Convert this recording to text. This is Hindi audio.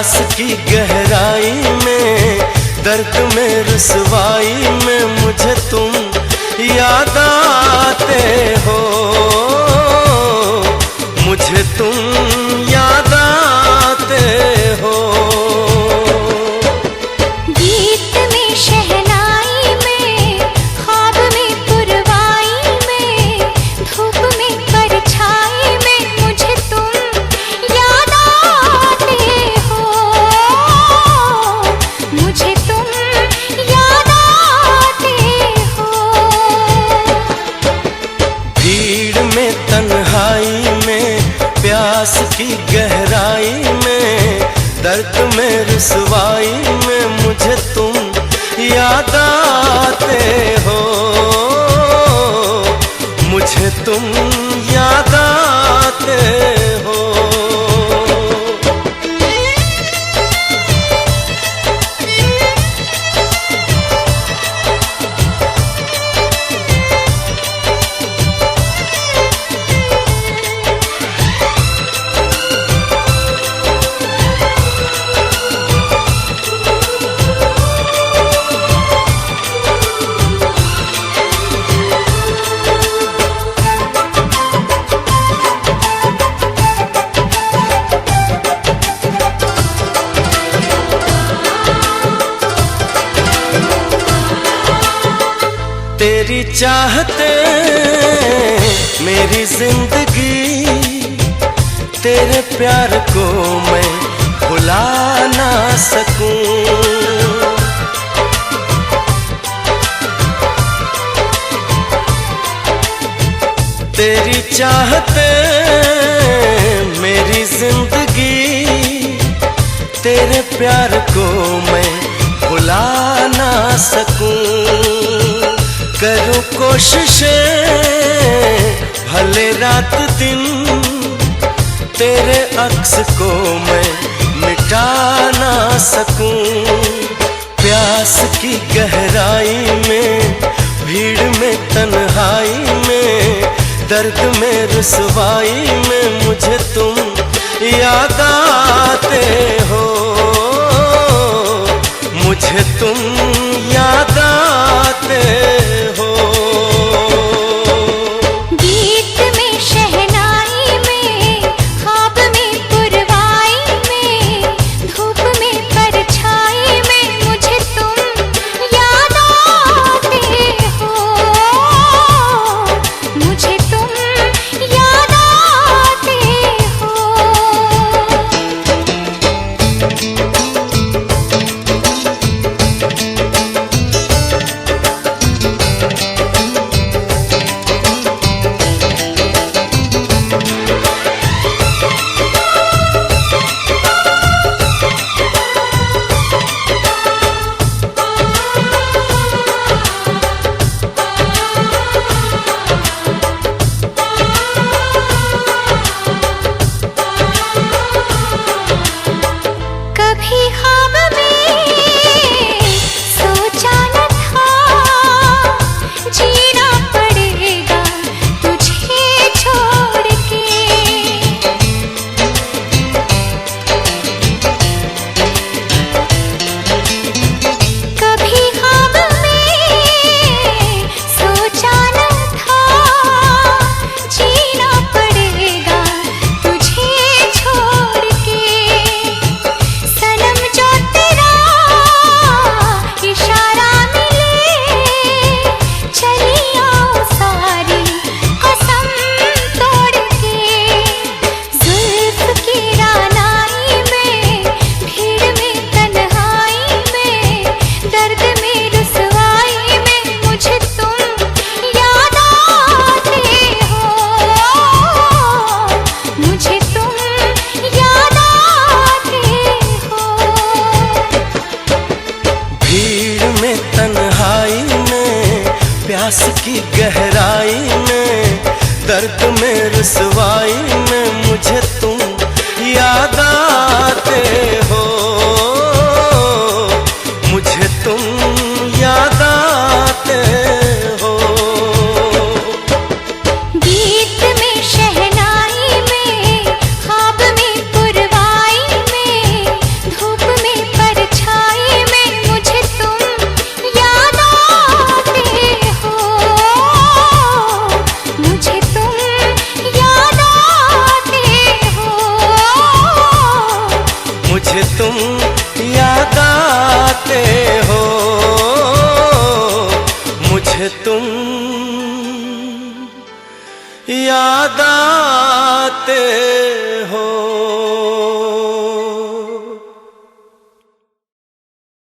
प्यास की गहराई में, दर्द में रुसवाई में मुझे तुम याद आते हो, मुझे तुम याद आते हो। गीत में शहनाई में, ख्वाब में पुरवाई में, धूप में परछाई में मुझे तुम याद आते हो, मुझे तुम याद आते हो। भीड़ में तन्हाई में, प्यास की गहराई में, दर्द में रुसवाई में मुझे तुम याद आते हो, मुझे तुम याद आते हो। तेरी चाहते मेरी जिंदगी, तेरे प्यार को मैं भुला ना सकूं। तेरी चाहते मेरी जिंदगी, तेरे प्यार को मैं भुला ना सकूं। करूं कोशिशें भले रात दिन, तेरे अक्स को मैं मिटा ना सकूं। प्यास की गहराई में, भीड़ में तन्हाई में, दर्द में रुसवाई में मुझे तुम याद आते हो, मुझे तुम याद आते हो। गीत में शहनाई में, ख्वाब में पुरवाई में, धूप में परछाई में मुझे तुम याद आते हो, मुझे तुम याद आते हो। कभी ख्वाब में सोचा न था, जीना पड़ेगा तुझे छोड़ के। कभी ख्वाब में सोचा न था, जीना पड़ेगा तुझे छोड़ के। सनम जो तेरा इशारा मिले, चली आओ सारी कसम तोड़ के। जुल्फ की रानाई में, भीड़ में तन्हाई में, दर्द में रुसवाई में मुझे तुम याद आते हो, मुझे तुम याद आते हो। भीड़ में तन्हाई में, प्यास की गहराई में, दर्द में रुसवाई में मुझे तुम याद आते हो, मुझे तुम याद आते हो। गीत में शहनाई में, ख्वाब में पुरवाई में, मुझे तुम याद आते हो, मुझे तुम याद आते हो।